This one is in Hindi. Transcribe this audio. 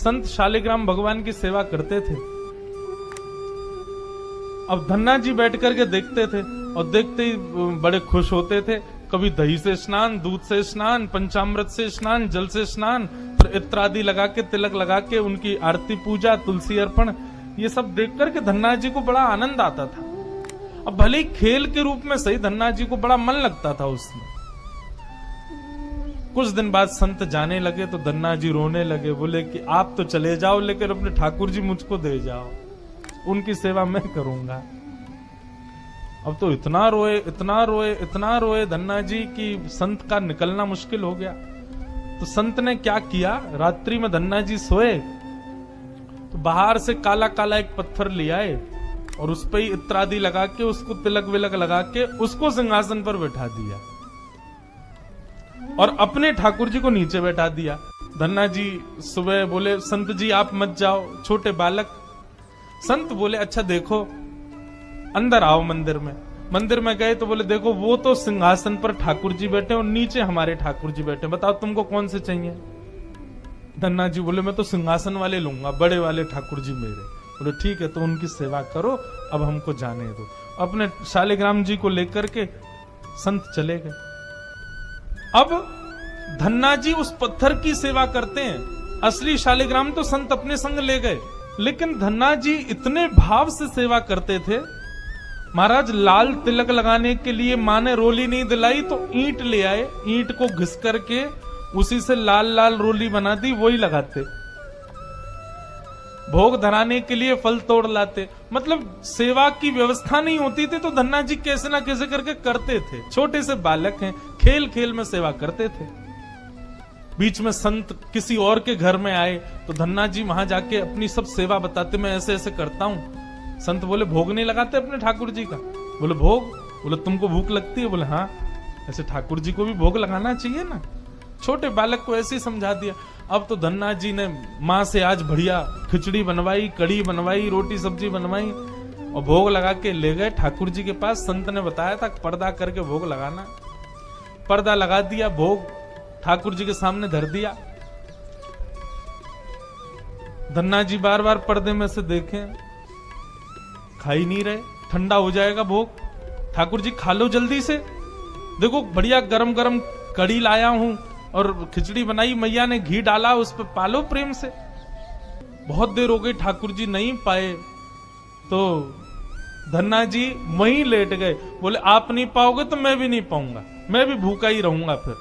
संत शालिग्राम भगवान की सेवा करते थे। अब धन्ना जी बैठ करके देखते थे और देखते ही बड़े खुश होते थे। कभी दही से स्नान, दूध से स्नान, पंचामृत से स्नान, जल से स्नान, फिर इत्र आदि लगा के, तिलक लगा के उनकी आरती पूजा, तुलसी अर्पण, ये सब देख करके धन्ना जी को बड़ा आनंद आता था। अब भले ही खेल के रूप में सही, धन्ना जी को बड़ा मन लगता था उसमें। कुछ दिन बाद संत जाने लगे तो धन्ना जी रोने लगे, बोले कि आप तो चले जाओ लेकिन अपने ठाकुर जी मुझको दे जाओ, उनकी सेवा मैं करूंगा। अब तो इतना रोए, इतना रोए, इतना रोए धन्ना जी कि संत का निकलना मुश्किल हो गया। तो संत ने क्या किया, रात्रि में धन्ना जी सोए तो बाहर से काला काला एक पत्थर ले आए और उस पर ही इत्र आदि लगा के, उसको तिलक विलक लगा के उसको सिंहासन पर बैठा दिया और अपने ठाकुर जी को नीचे बैठा दिया। धन्ना जी सुबह बोले, संत जी आप मत जाओ, छोटे बालक। संत बोले, अच्छा देखो, अंदर आओ मंदिर में। मंदिर में गए तो बोले, देखो वो तो सिंहासन पर ठाकुर जी बैठे और नीचे हमारे ठाकुर जी बैठे, बताओ तुमको कौन से चाहिए। धन्ना जी बोले, मैं तो सिंहासन वाले लूंगा, बड़े वाले ठाकुर जी मेरे। बोले ठीक है, तो उनकी सेवा करो, अब हमको जाने दो। अपने शालिग्राम जी को लेकर के संत चले गए। अब धन्ना जी उस पत्थर की सेवा करते हैं, असली शालिग्राम तो संत अपने संग ले गए, लेकिन धन्ना जी इतने भाव से सेवा करते थे। महाराज लाल तिलक लगाने के लिए माँ ने रोली नहीं दिलाई तो ईंट ले आए, ईंट को घिस करके उसी से लाल लाल रोली बना दी, वही लगाते। भोग धराने के लिए फल तोड़ लाते। मतलब सेवा की व्यवस्था नहीं होती थी तो धन्ना जी कैसे ना कैसे करके करते थे। छोटे से बालक हैं, खेल खेल में सेवा करते थे। बीच में संत किसी और के घर में आए तो धन्ना जी वहां जाके अपनी सब सेवा बताते, मैं ऐसे ऐसे करता हूं। संत बोले, भोग नहीं लगाते अपने ठाकुर जी का? बोले भोग। बोले तुमको भूख लगती है? बोले हाँ। ऐसे ठाकुर जी को भी भोग लगाना चाहिए ना। छोटे बालक को ऐसे ही समझा दिया। अब तो धन्ना जी ने माँ से आज बढ़िया खिचड़ी बनवाई, कड़ी बनवाई, रोटी सब्जी बनवाई और भोग लगा के ले गए ठाकुर जी के पास। संत ने बताया था पर्दा करके भोग लगाना। पर्दा लगा दिया, भोग ठाकुर जी के सामने धर दिया। धन्ना जी बार बार पर्दे में से देखें, खा ही नहीं रहे। ठंडा हो जाएगा भोग, ठाकुर जी खा लो जल्दी से, देखो बढ़िया गरम गरम कड़ी लाया हूं और खिचड़ी बनाई, मैया ने घी डाला, उस पर पालो प्रेम से। बहुत देर हो गई, ठाकुर जी नहीं पाए तो धन्ना जी वहीं लेट गए। बोले आप नहीं पाओगे तो मैं भी नहीं पाऊंगा, मैं भी भूखा ही रहूंगा फिर।